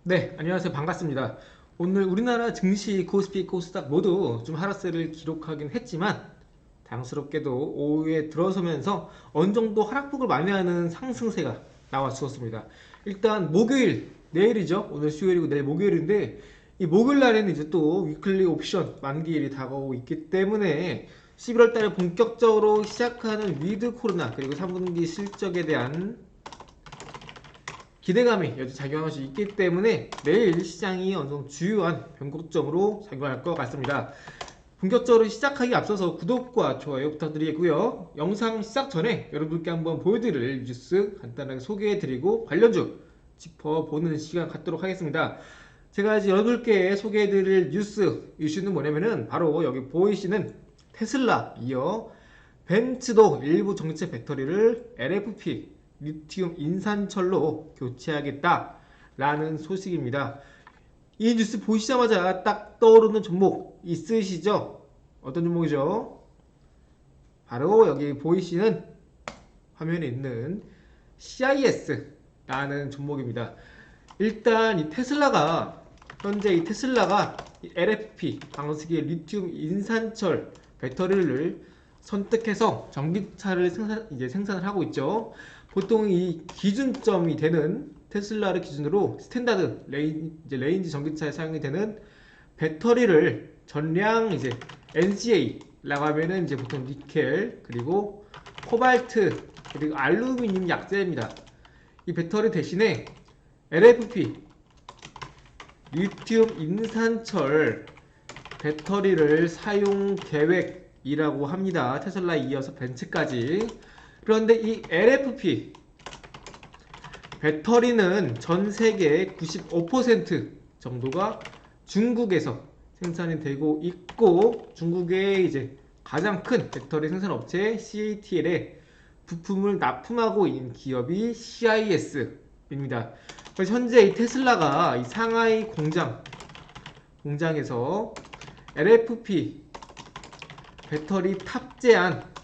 네, 안녕하세요. 반갑습니다. 오늘 우리나라 증시, 코스피, 코스닥 모두 좀 하락세를 기록하긴 했지만 당스럽게도 오후에 들어서면서 어느 정도 하락폭을 만회하는 상승세가 나와 주었습니다. 일단 목요일, 내일이죠. 오늘 수요일이고 내일 목요일인데 이 목요일 날에는 이제 또 위클리 옵션 만기일이 다가오고 있기 때문에 11월 달에 본격적으로 시작하는 위드 코로나 그리고 3분기 실적에 대한 기대감이 여전히 작용할 수 있기 때문에 내일 시장이 어느 정도 주요한 변곡점으로 작용할 것 같습니다. 본격적으로 시작하기 앞서서 구독과 좋아요 부탁드리겠고요. 영상 시작 전에 여러분께 한번 보여드릴 뉴스 간단하게 소개해드리고 관련주 짚어보는 시간 갖도록 하겠습니다. 제가 이제 여러분께 소개해드릴 이슈는 뭐냐면은 바로 여기 보이시는 테슬라 이어 벤츠도 일부 전기차 배터리를 LFP 리튬 인산철로 교체하겠다라는 소식입니다. 이 뉴스 보시자마자 딱 떠오르는 종목 있으시죠? 어떤 종목이죠? 바로 여기 보이시는 화면에 있는 CIS라는 종목입니다. 일단 이 테슬라가 현재 이 테슬라가 LFP 방식의 리튬 인산철 배터리를 선택해서 전기차를 생산을 하고 있죠. 보통 이 기준점이 되는 테슬라를 기준으로 스탠다드 레인지 전기차에 사용이 되는 배터리를 전량 이제 NCA라고 하면은 이제 보통 니켈 그리고 코발트 그리고 알루미늄 약재입니다. 이 배터리 대신에 LFP 리튬 인산철 배터리를 사용 계획이라고 합니다. 테슬라에 이어서 벤츠까지. 그런데 이 LFP 배터리는 전 세계 95% 정도가 중국에서 생산이 되고 있고 중국의 이제 가장 큰 배터리 생산 업체 CATL에 부품을 납품하고 있는 기업이 CIS입니다. 그래서 현재 이 테슬라가 이 상하이 공장에서 LFP 배터리 탑재한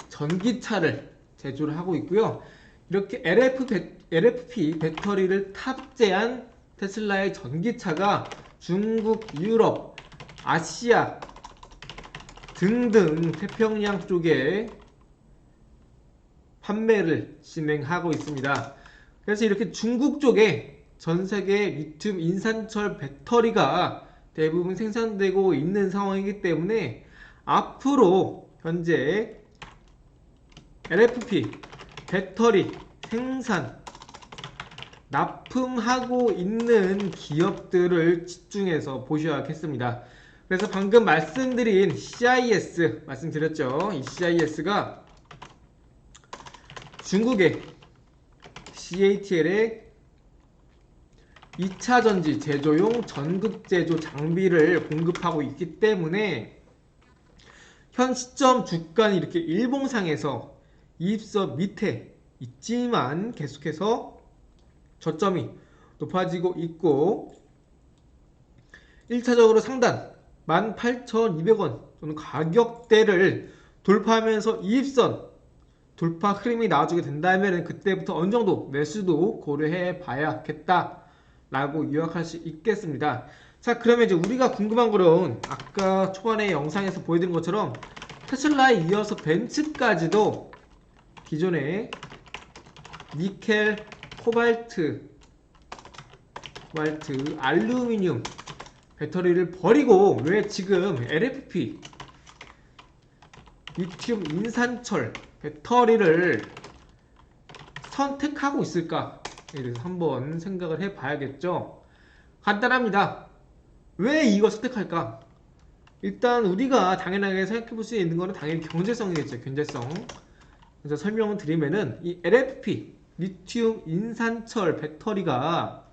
전기차를 제조를 하고 있고요. 이렇게 LFP 배터리를 탑재한 테슬라의 전기차가 중국, 유럽, 아시아 등등 태평양 쪽에 판매를 진행하고 있습니다. 그래서 이렇게 중국 쪽에 전 세계 리튬 인산철 배터리가 대부분 생산되고 있는 상황이기 때문에 앞으로 현재 LFP 배터리 생산 납품하고 있는 기업들을 집중해서 보셔야겠습니다. 그래서 방금 말씀드린 CIS 말씀드렸죠. 이 CIS가 중국의 CATL의 2차 전지 제조용 전극 제조 장비를 공급하고 있기 때문에 현 시점 주가는 이렇게 일봉상에서 이입서 밑에 있지만 계속해서 저점이 높아지고 있고 1차적으로 상단 18,200원 또는 가격대를 돌파하면서 이입선 돌파 흐름이 나와주게 된다면 그때부터 어느 정도 매수도 고려해 봐야겠다 라고 요약할 수 있겠습니다. 자, 그러면 이제 우리가 궁금한 거는 아까 초반에 영상에서 보여드린 것처럼 테슬라에 이어서 벤츠까지도 기존에 니켈, 코발트, 알루미늄 배터리를 버리고 왜 지금 LFP 리튬 인산철 배터리를 선택하고 있을까? 이래서 한번 생각을 해 봐야겠죠. 간단합니다. 왜 이거 선택할까? 일단 우리가 당연하게 생각해 볼 수 있는 거는 당연히 경제성이겠죠. 경제성. 그래서 설명을 드리면은 이 LFP 리튬 인산철 배터리가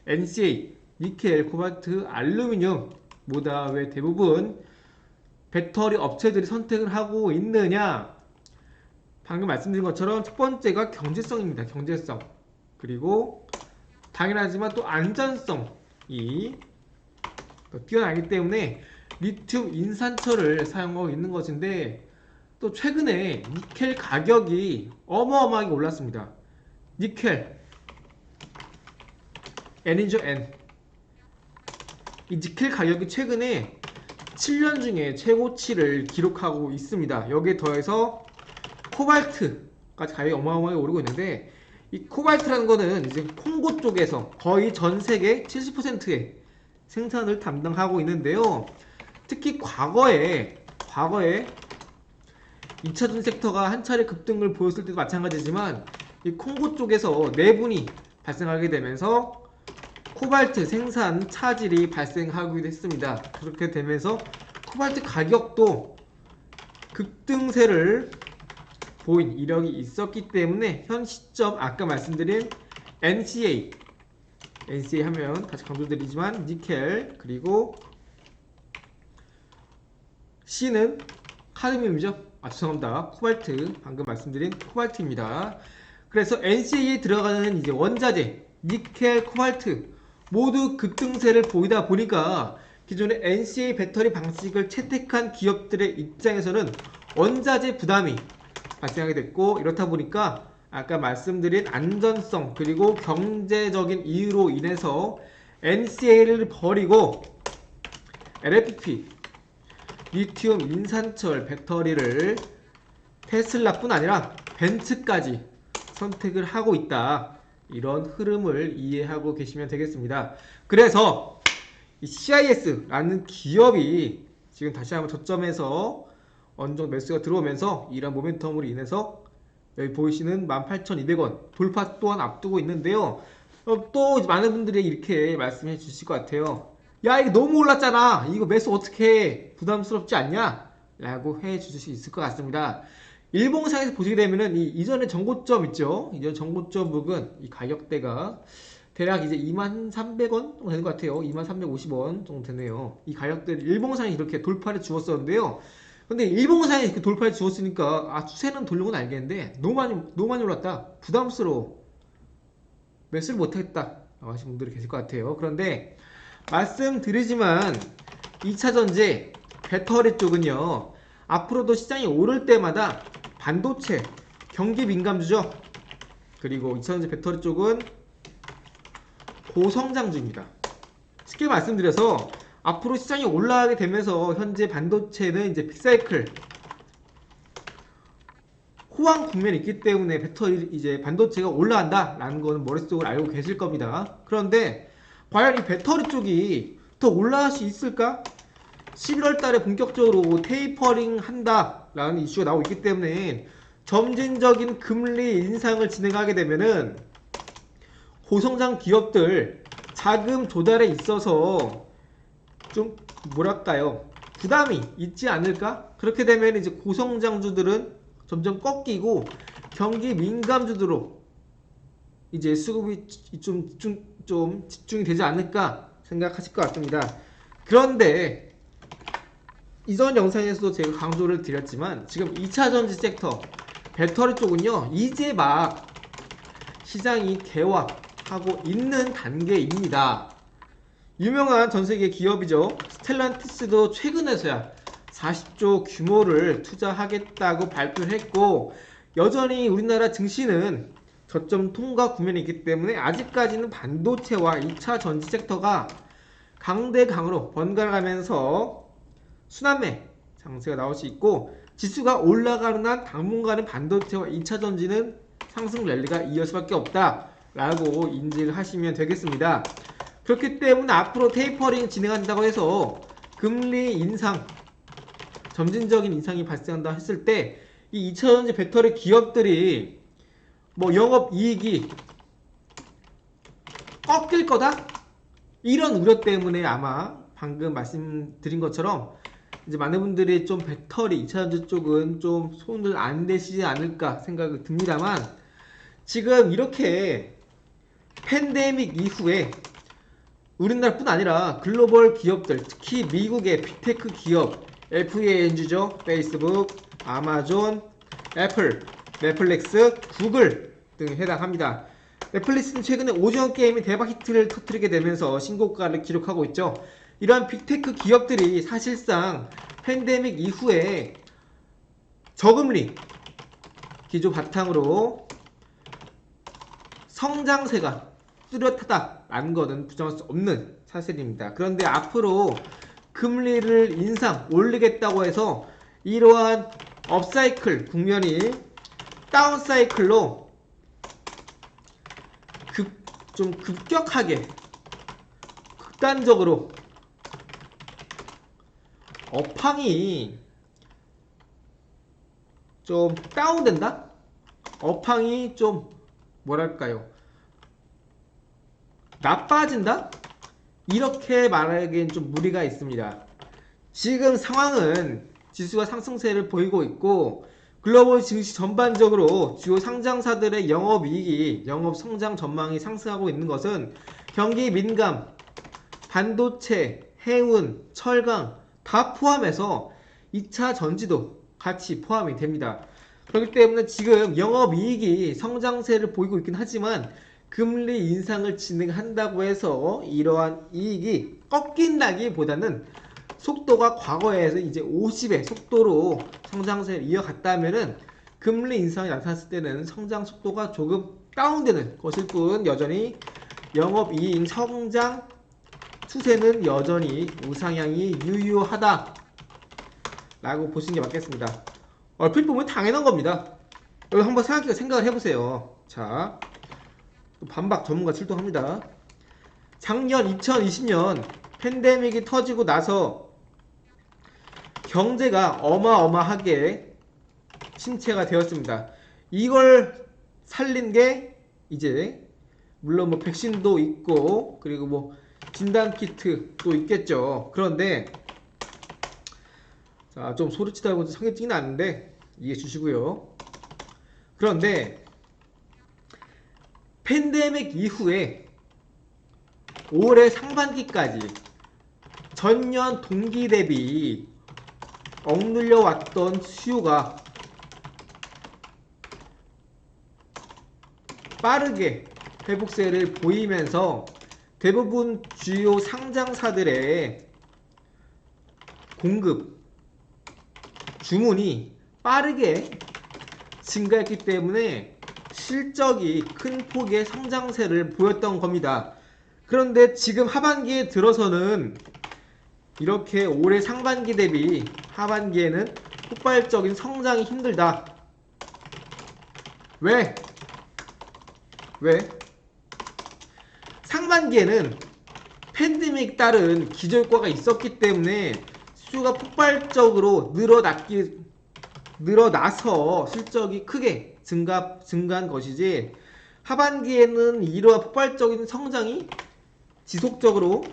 NCA, 니켈, 코발트, 알루미늄보다 왜 대부분 배터리 업체들이 선택을 하고 있느냐? 방금 말씀드린 것처럼 첫 번째가 경제성입니다. 경제성. 그리고 당연하지만 또 안전성이 뛰어나기 때문에 리튬 인산철을 사용하고 있는 것인데 또 최근에 니켈 가격이 어마어마하게 올랐습니다. 니켈 N이죠, N. 이 니켈 가격이 최근에 7년 중에 최고치를 기록하고 있습니다. 여기에 더해서 코발트까지 가격이 어마어마하게 오르고 있는데, 이 코발트라는 거는 이제 콩고 쪽에서 거의 전 세계 70%의 생산을 담당하고 있는데요. 특히 과거에 2차전 섹터가 한 차례 급등을 보였을 때도 마찬가지지만, 이 콩고 쪽에서 내분이 발생하게 되면서 코발트 생산 차질이 발생하기도 했습니다. 그렇게 되면서 코발트 가격도 급등세를 보인 이력이 있었기 때문에 현 시점 아까 말씀드린 NCA 하면 다시 강조드리지만 니켈, 그리고 C는 카드뮴이죠. 죄송합니다. 코발트, 방금 말씀드린 코발트입니다. 그래서 NCA에 들어가는 이제 원자재 니켈, 코발트 모두 급등세를 보이다 보니까 기존의 NCA 배터리 방식을 채택한 기업들의 입장에서는 원자재 부담이 발생하게 됐고, 이렇다 보니까 아까 말씀드린 안전성 그리고 경제적인 이유로 인해서 NCA를 버리고 LFP 리튬 인산철 배터리를 테슬라뿐 아니라 벤츠까지 선택을 하고 있다. 이런 흐름을 이해하고 계시면 되겠습니다. 그래서 이 CIS라는 기업이 지금 다시 한번 저점에서 어느 정도 매수가 들어오면서 이런 모멘텀으로 인해서 여기 보이시는 18,200원 돌파 또한 앞두고 있는데요. 또 많은 분들이 이렇게 말씀해 주실 것 같아요. 야, 이거 너무 올랐잖아. 이거 매수 어떻게 해? 부담스럽지 않냐? 라고 해 주실 수 있을 것 같습니다. 일봉상에서 보시게 되면은 이 이전의 정고점 있죠? 이전 정고점 부근 이 가격대가 대략 이제 23,300원 정도 되는 것 같아요. 23,350원 정도 되네요. 이 가격대를 일봉상에 이렇게 돌파를 주었었는데요. 근데 일봉상에 이렇게 돌파를 주었으니까 추세는 돌려고 알겠는데 너무 많이 올랐다. 부담스러워. 매수를 못하겠다. 하시는 분들이 계실 것 같아요. 그런데 말씀드리지만 2차전지 배터리 쪽은요, 앞으로도 시장이 오를 때마다 반도체, 경기 민감주죠. 그리고 2차전지 배터리 쪽은 고성장주입니다. 쉽게 말씀드려서 앞으로 시장이 올라가게 되면서 현재 반도체는 이제 빅사이클 호황 국면이 있기 때문에 배터리 이제 반도체가 올라간다 라는 거는 머릿속으로 알고 계실 겁니다. 그런데 과연 이 배터리 쪽이 더 올라갈 수 있을까? 11월 달에 본격적으로 테이퍼링 한다 라는 이슈가 나오고 있기 때문에 점진적인 금리 인상을 진행하게 되면은 고성장 기업들 자금 조달에 있어서 좀 뭐랄까요, 부담이 있지 않을까? 그렇게 되면 이제 고성장주들은 점점 꺾이고 경기 민감주들로 이제 수급이 좀 집중이 되지 않을까 생각하실 것 같습니다. 그런데 이전 영상에서도 제가 강조를 드렸지만 지금 2차전지 섹터 배터리 쪽은요, 이제 막 시장이 개화하고 있는 단계입니다. 유명한 전세계 기업이죠. 스텔란티스도 최근에서야 40조 규모를 투자하겠다고 발표를 했고, 여전히 우리나라 증시는 저점 통과 국면이 있기 때문에 아직까지는 반도체와 2차 전지 섹터가 강대강으로 번갈아가면서 순환매 장세가 나올 수 있고, 지수가 올라가는 한 당분간은 반도체와 2차 전지는 상승 랠리가 이어질 수밖에 없다 라고 인지를 하시면 되겠습니다. 그렇기 때문에 앞으로 테이퍼링 진행한다고 해서 금리 인상, 점진적인 인상이 발생한다 했을 때 이 2차전지 배터리 기업들이 뭐 영업이익이 꺾일 거다? 이런 우려 때문에 아마 방금 말씀드린 것처럼 이제 많은 분들이 좀 배터리 2차전지 쪽은 좀 손을 안 대시지 않을까 생각이 듭니다만, 지금 이렇게 팬데믹 이후에 우리나라뿐 아니라 글로벌 기업들, 특히 미국의 빅테크 기업 FANG죠. 페이스북, 아마존, 애플, 넷플릭스, 구글 등에 해당합니다. 넷플릭스는 최근에 오징어 게임이 대박 히트를 터뜨리게 되면서 신고가를 기록하고 있죠. 이러한 빅테크 기업들이 사실상 팬데믹 이후에 저금리 기조 바탕으로 성장세가 뚜렷하다라는 것은 부정할 수 없는 사실입니다. 그런데 앞으로 금리를 인상 올리겠다고 해서 이러한 업사이클 국면이 다운사이클로 좀 급격하게 극단적으로 업황이 좀 다운된다? 업황이 좀 뭐랄까요? 나빠진다? 이렇게 말하기엔 좀 무리가 있습니다. 지금 상황은 지수가 상승세를 보이고 있고 글로벌 증시 전반적으로 주요 상장사들의 영업이익이 영업성장 전망이 상승하고 있는 것은 경기 민감, 반도체, 해운, 철강 다 포함해서 2차 전지도 같이 포함이 됩니다. 그렇기 때문에 지금 영업이익이 성장세를 보이고 있긴 하지만 금리 인상을 진행한다고 해서 이러한 이익이 꺾인다기보다는 속도가 과거에서 이제 50의 속도로 성장세를 이어갔다면은 금리 인상이 나타났을 때는 성장 속도가 조금 다운되는 것일 뿐 여전히 영업이익 성장 추세는 여전히 우상향이 유효하다 라고 보시는 게 맞겠습니다. 얼핏 보면 당연한 겁니다. 여러분 한번 생각을 해보세요. 자, 반박 전문가 출동합니다. 작년 2020년 팬데믹이 터지고 나서 경제가 어마어마하게 침체가 되었습니다. 이걸 살린 게 이제 물론 뭐 백신도 있고 그리고 뭐 진단키트도 있겠죠. 그런데 자, 좀 소리치다 보니 성격증이 나는데 이해해 주시고요. 그런데 팬데믹 이후에 올해 상반기까지 전년 동기 대비 억눌려 왔던 수요가 빠르게 회복세를 보이면서 대부분 주요 상장사들의 공급, 주문이 빠르게 증가했기 때문에 실적이 큰 폭의 성장세를 보였던 겁니다. 그런데 지금 하반기에 들어서는 이렇게 올해 상반기 대비 하반기에는 폭발적인 성장이 힘들다. 왜? 상반기에는 팬데믹 따른 기저효과가 있었기 때문에 수요가 폭발적으로 늘어나서 실적이 크게 증가한 것이지 하반기에는 이러한 폭발적인 성장이 지속적으로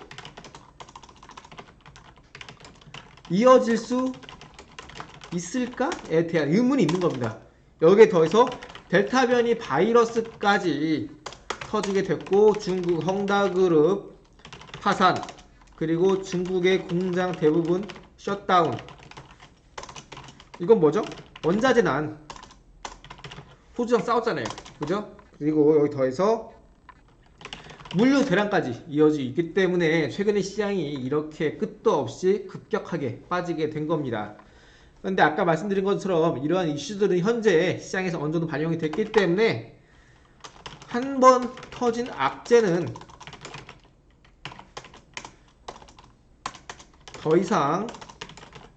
이어질 수 있을까에 대한 의문이 있는 겁니다. 여기에 더해서 델타 변이 바이러스까지 터지게 됐고 중국 헝다그룹 파산 그리고 중국의 공장 대부분 셧다운. 이건 뭐죠? 원자재난. 호주랑 싸웠잖아요. 그죠? 그리고 여기 더해서 물류 대란까지 이어지고 있기 때문에 최근에 시장이 이렇게 끝도 없이 급격하게 빠지게 된 겁니다. 그런데 아까 말씀드린 것처럼 이러한 이슈들은 현재 시장에서 어느 정도 반영이 됐기 때문에 한 번 터진 악재는 더 이상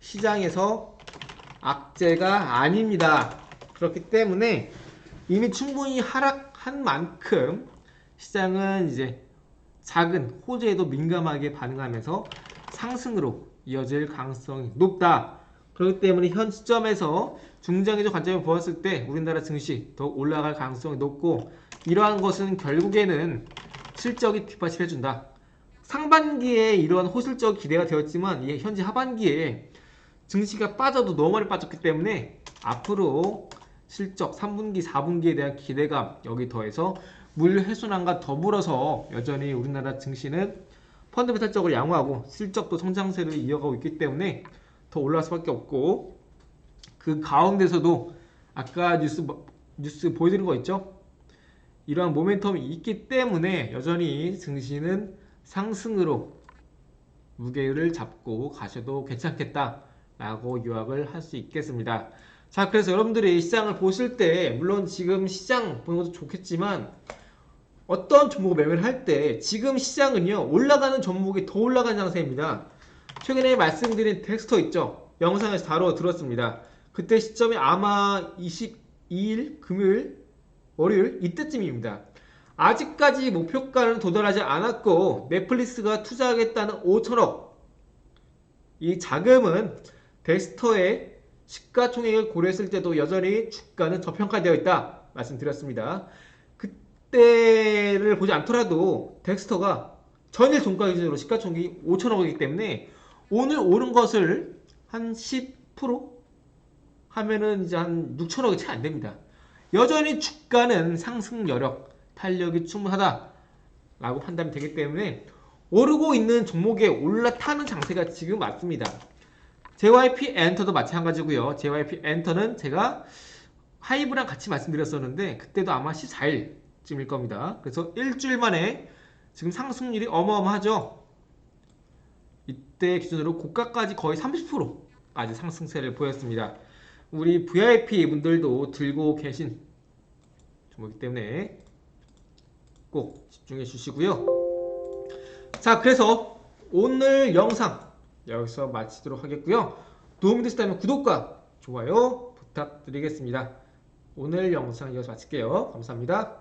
시장에서 악재가 아닙니다. 그렇기 때문에 이미 충분히 하락한 만큼 시장은 이제 작은 호재에도 민감하게 반응하면서 상승으로 이어질 가능성이 높다. 그렇기 때문에 현 시점에서 중장기적 관점을 보았을 때 우리나라 증시 더 올라갈 가능성이 높고 이러한 것은 결국에는 실적이 뒷받침해 준다. 상반기에 이러한 호실적 기대가 되었지만 현재 하반기에 증시가 빠져도 너무 많이 빠졌기 때문에 앞으로 실적 3분기, 4분기에 대한 기대감 여기 더해서 물류 해순환과 더불어서 여전히 우리나라 증시는 펀더멘탈적으로 양호하고 실적도 성장세를 이어가고 있기 때문에 더 올라갈 수밖에 없고 그 가운데서도 아까 뉴스 보여드린 거 있죠? 이러한 모멘텀이 있기 때문에 여전히 증시는 상승으로 무게를 잡고 가셔도 괜찮겠다 라고 요약을 할 수 있겠습니다. 자, 그래서 여러분들이 시장을 보실 때 물론 지금 시장 보는 것도 좋겠지만 어떤 종목 매매를 할 때 지금 시장은요 올라가는 종목이 더 올라가는 장세입니다. 최근에 말씀드린 덱스터 있죠? 영상에서 다루어 들었습니다. 그때 시점이 아마 22일 금요일 월요일 이때쯤입니다. 아직까지 목표가는 도달하지 않았고 넷플릭스가 투자하겠다는 5천억 이 자금은 덱스터의 시가총액을 고려했을 때도 여전히 주가는 저평가되어 있다 말씀드렸습니다. 그때를 보지 않더라도 덱스터가 전일 종가 기준으로 시가총액이 5천억이기 때문에 오늘 오른 것을 한 10% 하면은 이제 한 6천억이 채 안 됩니다. 여전히 주가는 상승 여력, 탄력이 충분하다 라고 판단이 되기 때문에 오르고 있는 종목에 올라타는 장세가 지금 맞습니다. JYP 엔터도 마찬가지고요. JYP 엔터는 제가 하이브랑 같이 말씀드렸었는데 그때도 아마 14일쯤일 겁니다. 그래서 일주일 만에 지금 상승률이 어마어마하죠. 이때 기준으로 고가까지 거의 30%까지 상승세를 보였습니다. 우리 VIP 분들도 들고 계신 종목이기 때문에 꼭 집중해 주시고요. 자, 그래서 오늘 영상 여기서 마치도록 하겠고요. 도움이 되셨다면 구독과 좋아요 부탁드리겠습니다. 오늘 영상 여기서 마칠게요. 감사합니다.